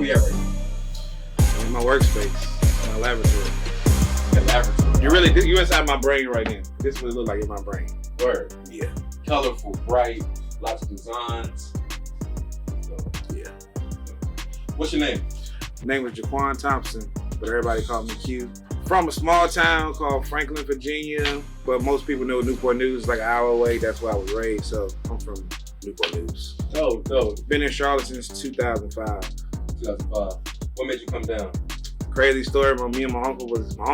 Where you at right now? I'm in my workspace, my laboratory. The laboratory. You really, you inside my brain right now. This is what it looks like in my brain. Word. Yeah. Colorful, bright, lots of designs. So, Yeah. what's your name? My name was Jaquan Thompson, but everybody called me Q. From a small town called Franklin, Virginia, but most people know Newport News is like an hour away. That's where I was raised, so I'm from Newport News. Oh, no. Been in Charlotte since 2005. 2005. What made you come down? Crazy story. Me and my uncle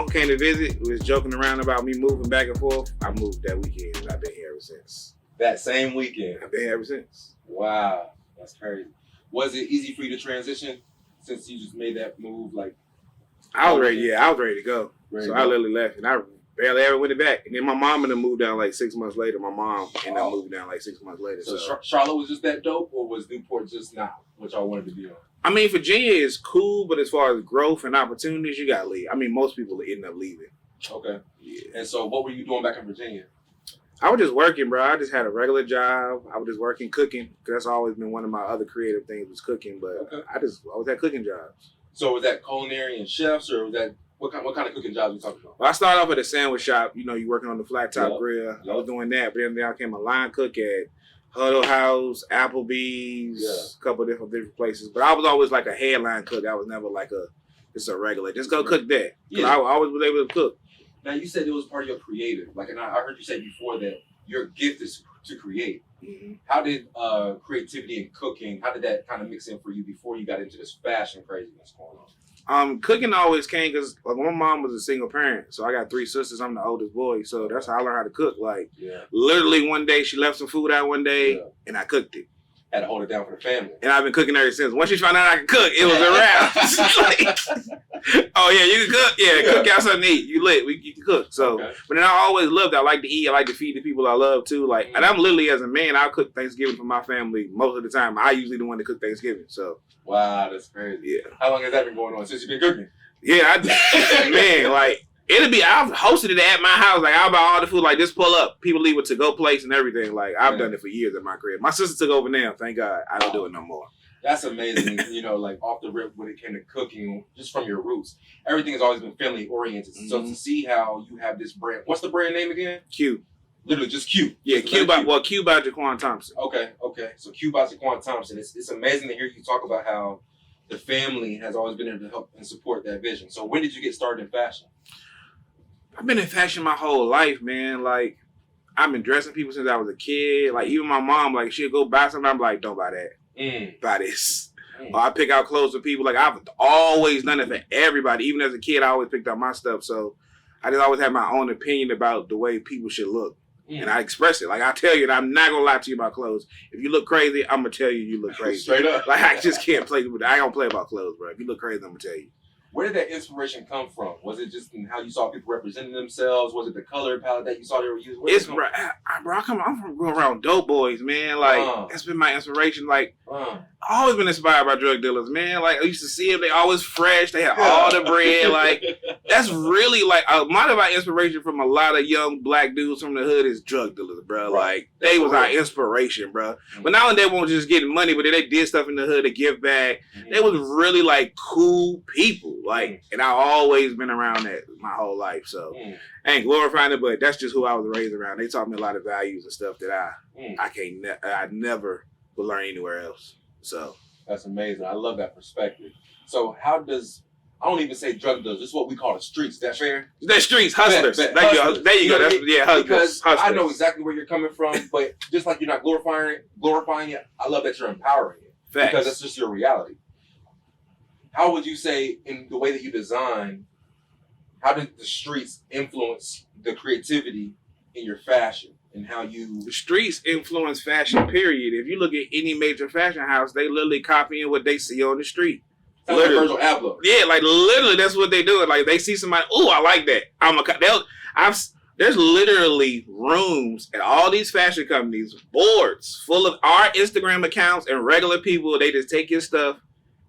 came to visit. We was joking around about me moving back and forth. I moved that weekend, and I've been here ever since. That same weekend. I've been here ever since. Wow, that's crazy. Was it easy for you to transition since you just made that move? Like, I was ready. Yeah, I was ready to go. ready So to I go? literally left, and I barely ever went back. And then my mom and them moved down like 6 months later. My mom ended up moving down like 6 months later. So So Charlotte was just that dope, or was Newport just not what y'all wanted to be on? I mean, Virginia is cool, but as far as growth and opportunities, you gotta leave. I mean, most people end up leaving. Okay. Yeah. And so, what were you doing back in Virginia? I was just working, bro. I just had a regular job. I was just working, cooking. 'Cause that's always been one of my other creative things was cooking. But Okay. I always had cooking jobs. So, was that culinary and chefs, or was that what kind of cooking jobs you talking about? Well, I started off at a sandwich shop. You know, you working on the flat top Yep. grill. I Yep. was doing that, but then I became a line cook at Huddle House, Applebee's, Yeah. a couple of different places. But I was always like a headline cook. I was never like just a regular. Just go cook that. 'Cause Yeah. I always was able to cook. Now, you said it was part of your creative. Like, and I heard you say before that your gift is to create. Mm-hmm. How did creativity and cooking, how did that kind of mix in for you before you got into this fashion craziness going on? Cooking always came because like my mom was a single parent, so I got 3 sisters. I'm the oldest boy, so that's how I learned how to cook. Like Yeah. literally one day she left some food out one day, Yeah. and I cooked it. Had to hold it down for the family. And I've been cooking ever since. Once she found out I could cook, it was a wrap. Like, oh yeah, you can cook. Yeah, cook out something to eat. You lit. You can cook. So, Okay. but then I always loved. I like to eat. I like to feed the people I love too. Like, and I'm literally as a man, I'll cook Thanksgiving for my family most of the time. I usually the one to cook Thanksgiving. So, Wow, that's crazy. yeah, How long has that been going on since you've been cooking? yeah, man, like. I've hosted it at my house. Like, I'll buy all the food. Like, just pull up. People leave with to-go plates and everything. Like, I've done it for years at my crib. My sister took over now. Thank God. I don't do it no more. That's amazing. You know, like off the rip when it came to cooking, just from your roots, everything has always been family oriented. So to see how you have this brand, what's the brand name again? Q. Literally just Q. Yeah, Just Q the letter by Jaquan Thompson. Okay. So Q by Jaquan Thompson. It's amazing to hear you talk about how the family has always been able to help and support that vision. So when did you get started in fashion? I've been in fashion my whole life, man. Like, I've been dressing people since I was a kid. Like, even my mom, like, she'll go buy something. I'm like, don't buy that. Buy this. Or I pick out clothes for people. Like, I've always done it for everybody. Even as a kid, I always picked out my stuff. So I just always had my own opinion about the way people should look. And I express it. Like, I tell you, and I'm not going to lie to you about clothes. If you look crazy, I'm going to tell you look crazy. Straight up. Like, I just can't play with it. I don't play about clothes, bro. If you look crazy, I'm going to tell you. Where did that inspiration come from? Was it just in how you saw people representing themselves? Was it the color palette that you saw they were using? I'm from going around dope boys, man. Like, that's been my inspiration. Like, I've always been inspired by drug dealers, man. Like, I used to see them. They always fresh. They had all the bread. Like, that's really, like, a lot of our inspiration from a lot of young black dudes from the hood is drug dealers, bro. Like, they was our inspiration, bro. But now they won't just get money, but they did stuff in the hood to give back. They was really, like, cool people. Like, and I've always been around that my whole life. So, I ain't glorifying it, but that's just who I was raised around. They taught me a lot of values and stuff that I never would learn anywhere else. So that's amazing. I love that perspective. So how does, I don't even say drug dealers, this is what we call the streets. Is that fair? The streets, hustlers. Bet. There you go. Hustlers. Hustlers. Because I know exactly where you're coming from, but just like you're not glorifying it, I love that you're empowering it. Facts. Because that's just your reality. How would you say, in the way that you design, how did the streets influence the creativity in your fashion and how you... The streets influence fashion, period. If you look at any major fashion house, they literally copying what they see on the street. Sounds like Virgil Abloh. Yeah, like literally that's what they do. Like they see somebody, oh, I like that. There's literally rooms at all these fashion companies, boards full of our Instagram accounts and regular people. They just take your stuff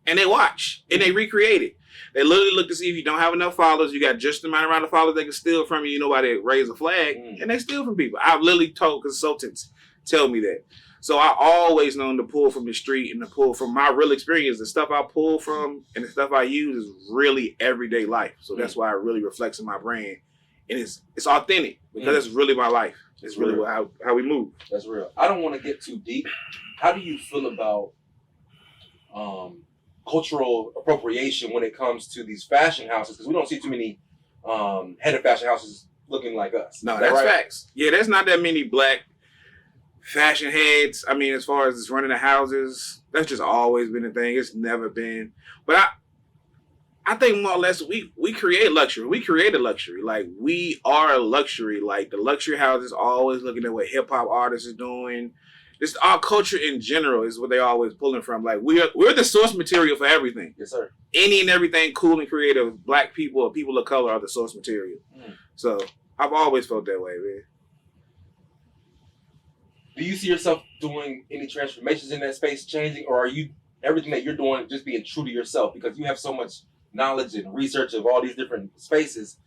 and they watch and they recreate it. They literally look to see if you don't have enough followers, you got just the amount of followers they can steal from you, nobody raise a flag, and they steal from people. I've literally told consultants, tell me that. So I always known to pull from the street and to pull from my real experience. The stuff I pull from and the stuff I use is really everyday life. So that's why it really reflects in my brand. And it's authentic because it's really my life. It's really how we move. That's real. I don't want to get too deep. How do you feel about cultural appropriation when it comes to these fashion houses? Because we don't see too many head of fashion houses looking like us. No, that's facts. Yeah, there's not that many black fashion heads. I mean, as far as running the houses, that's just always been a thing. It's never been. But I think more or less we create luxury. We created luxury. Like, we are luxury. Like, the luxury houses always looking at what hip hop artists are doing. Just our culture in general is what they're always pulling from. Like, we're the source material for everything. Yes, sir. Any and everything cool and creative, black people or people of color are the source material. So I've always felt that way, man. Do you see yourself doing any transformations in that space, changing, or are you everything that you're doing just being true to yourself because you have so much knowledge and research of all these different spaces?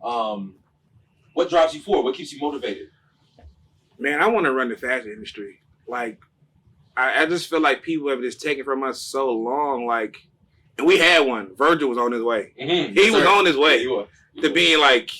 What drives you forward? What keeps you motivated? Man, I want to run the fashion industry. Like, I just feel like people have just taken from us so long. Like, and we had one. Virgil was on his way. He was on his way to being like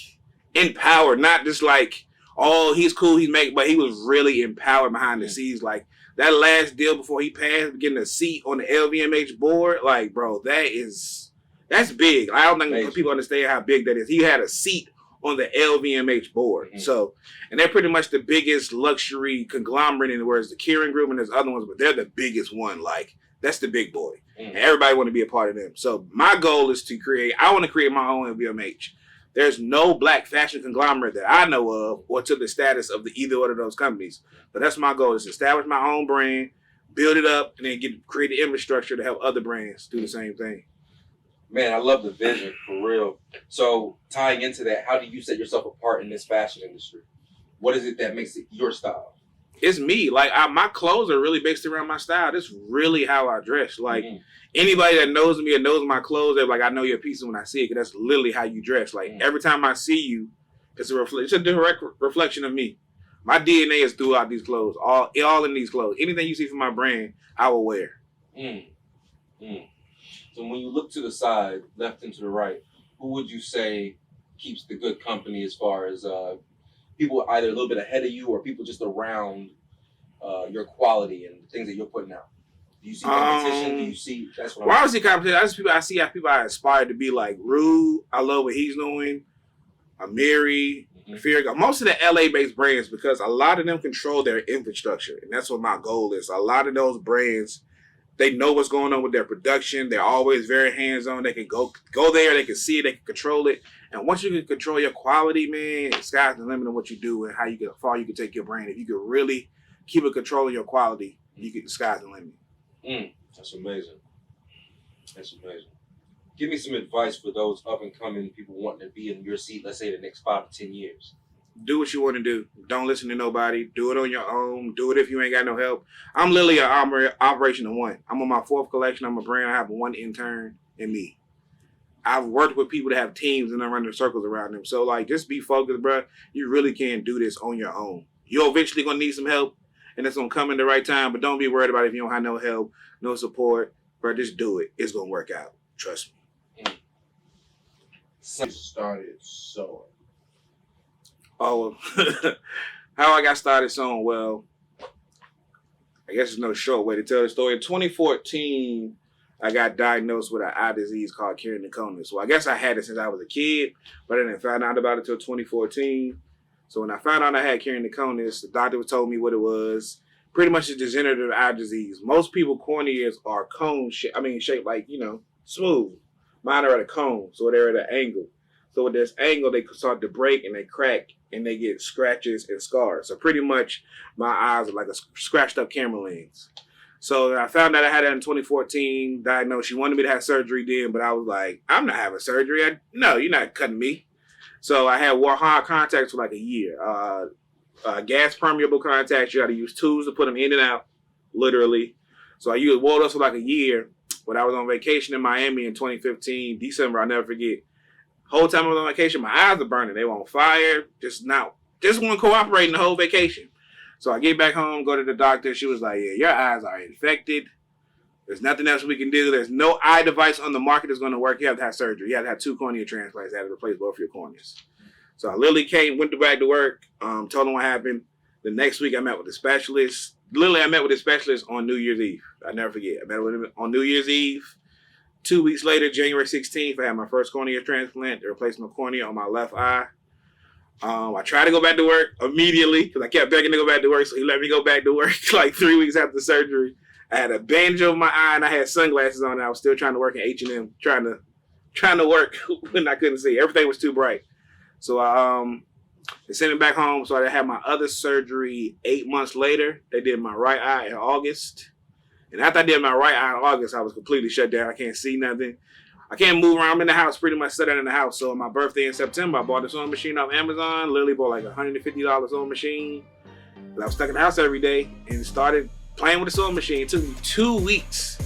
empowered, not just like, oh, he's cool, but he was really empowered behind the scenes. Like, that last deal before he passed, getting a seat on the LVMH board, like, bro, that's big. I don't think people understand how big that is. He had a seat on the LVMH board. So, and they're pretty much the biggest luxury conglomerate in the world. The Kering Group and there's other ones, but they're the biggest one. Like, that's the big boy. And everybody want to be a part of them. So my goal is I want to create my own LVMH. There's no black fashion conglomerate that I know of or to the status of either one of those companies. But that's my goal, is to establish my own brand, build it up, and then create the infrastructure to help other brands do the same thing. Man, I love the vision, for real. So tying into that, how do you set yourself apart in this fashion industry? What is it that makes it your style? It's me. Like, my clothes are really based around my style. That's really how I dress. Like, anybody that knows me or knows my clothes, they're like, I know your piece when I see it, because that's literally how you dress. Like, every time I see you, it's a direct reflection of me. My DNA is throughout these clothes, all in these clothes. Anything you see from my brand, I will wear. So when you look to the side, left and to the right, who would you say keeps the good company as far as people either a little bit ahead of you or people just around your quality and the things that you're putting out? Do you see competition? Do you see? That's what I see competition. I see how people I aspire to be, like Rude. I love what he's doing. Amiri, Fear. Most of the LA-based brands, because a lot of them control their infrastructure, and that's what my goal is. A lot of those brands, they know what's going on with their production. They're always very hands-on. They can go there. They can see it. They can control it. And once you can control your quality, man, the sky's the limit on what you do and how far you can take your brand. If you can really keep a control of your quality, the sky's the limit. That's amazing. That's amazing. Give me some advice for those up-and-coming people wanting to be in your seat, let's say the next 5 to 10 years. Do what you want to do. Don't listen to nobody. Do it on your own. Do it if you ain't got no help. I'm literally an operation of one. I'm on my 4th collection. I'm a brand. I have one intern and me. I've worked with people that have teams and I'm running circles around them. So, like, just be focused, bro. You really can do this on your own. You're eventually going to need some help, and it's going to come in the right time, but don't be worried about it if you don't have no help, no support. Bro, just do it. It's going to work out. Trust me. Started sewing. Oh, how I got started sewing? Well, I guess there's no short way to tell the story. In 2014, I got diagnosed with an eye disease called keratoconus. Well, I guess I had it since I was a kid, but I didn't find out about it until 2014. So when I found out I had keratoconus, the doctor told me what it was. Pretty much a degenerative eye disease. Most people corneas are shaped like, smooth. Mine are at a cone, so they're at an angle. So with this angle, they start to break and they crack and they get scratches and scars. So pretty much my eyes are like a scratched up camera lens. So I found out I had it in 2014, diagnosed. She wanted me to have surgery then, but I was like, I'm not having surgery. No, you're not cutting me. So I wore hard contacts for like a year. Gas permeable contacts. You got to use tools to put them in and out, literally. So I wore those for like a year. when I was on vacation in Miami in 2015, December, I'll never forget. Whole time I was on vacation, my eyes are burning. They were on fire. Just won't cooperate the whole vacation. So I get back home, go to the doctor. She was like, yeah, your eyes are infected. There's nothing else we can do. There's no eye device on the market that's going to work. You have to have surgery. You have to have 2 cornea transplants. They had to replace both your corneas. So I literally went back to work, told them what happened. The next week I met with the specialist. Literally, I met with the specialist on New Year's Eve. I never forget. I met with him on New Year's Eve. 2 weeks later, January 16th, I had my first cornea transplant. They replaced my cornea on my left eye. I tried to go back to work immediately because I kept begging to go back to work. So he let me go back to work like 3 weeks after the surgery. I had a bandage over my eye and I had sunglasses on. And I was still trying to work in H&M, trying to work when I couldn't see. Everything was too bright. So they sent me back home. So I had my other surgery 8 months later. They did my right eye in August. And after I did my right eye in August, I was completely shut down. I can't see nothing. I can't move around. I'm in the house, pretty much set out in the house. So on my birthday in September, I bought a sewing machine off Amazon. Literally bought like $150 sewing machine. I was stuck in the house every day and started playing with the sewing machine. It took me 2 weeks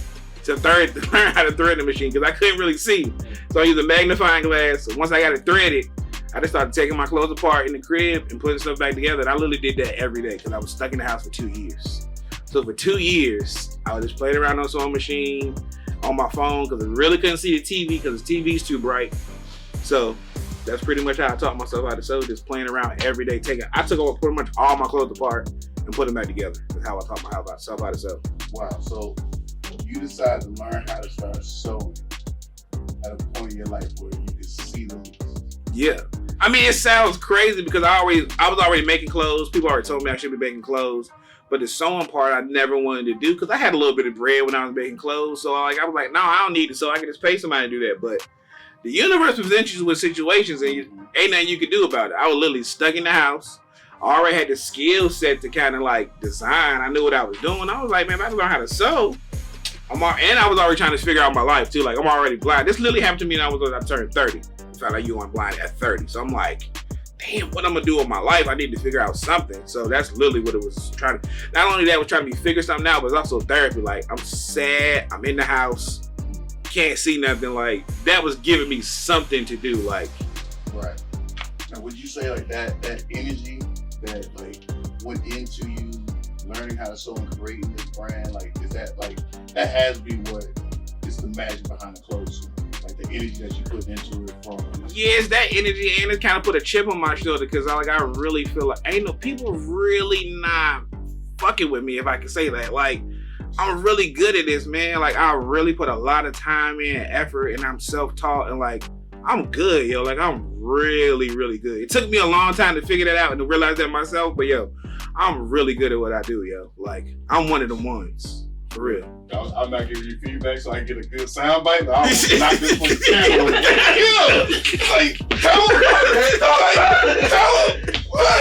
to learn how to thread the machine because I couldn't really see. So I used a magnifying glass. So once I got it threaded, I just started taking my clothes apart in the crib and putting stuff back together. And I literally did that every day because I was stuck in the house for 2 years. So for 2 years, I was just playing around on the sewing machine on my phone because I really couldn't see the TV because the TV's too bright. So that's pretty much how I taught myself how to sew, just playing around every day. I took pretty much all my clothes apart and put them back together. That's how I taught myself how to sew. Wow, so you decided to learn how to start sewing at a point in your life where you could see them. Yeah. I mean, it sounds crazy because I was already making clothes. People already told me I should be making clothes. But the sewing part I never wanted to do because I had a little bit of bread when I was making clothes. So I was like, no, I don't need to sew. I can just pay somebody to do that. But the universe presents you with situations and ain't nothing you could do about it. I was literally stuck in the house. I already had the skill set to kind of like design. I knew what I was doing. I was like, man, I can learn how to sew. And I was already trying to figure out my life too. Like I'm already blind. This literally happened to me when I turned 30. I found out you went blind at 30. So I'm like, damn, what I'm gonna do with my life? I need to figure out something. So that's literally what it was trying to. Not only that, was trying to figure something out, but it's also therapy. Like I'm sad, I'm in the house, can't see nothing. Like that was giving me something to do. Like, right. Now, would you say like that energy that like went into you learning how to sew and creating this brand? Like, is that like that has to be what is the magic behind the clothes? Like the energy that you put into it from. Yeah, it's that energy, and it kind of put a chip on my shoulder because I really feel like ain't no people really not fucking with me, if I can say that. Like I'm really good at this, man. Like I really put a lot of time in and effort, and I'm self-taught, and like I'm good, yo. Like I'm really, really good. It took me a long time to figure that out and to realize that myself, but yo, I'm really good at what I do, yo. Like I'm one of the ones. For real. I'm not giving you feedback so I can get a good sound bite, but I'm gonna knock this one down. Like, tell him. What?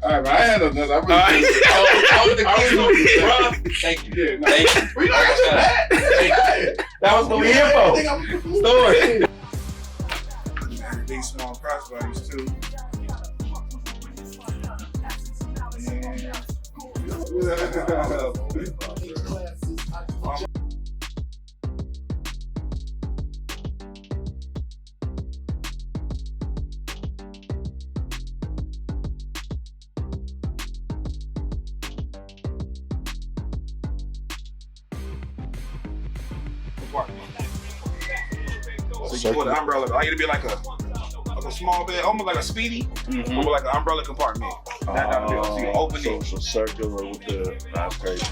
All right, man, I had another. Thank you. Yeah, no. Thank you. We not gonna that. That was what we here for. Story. These small crossbodies too. So you put an umbrella. I need to be like a small bed, almost like a speedy, almost like an umbrella compartment. So you open it. So circular with the. That's crazy.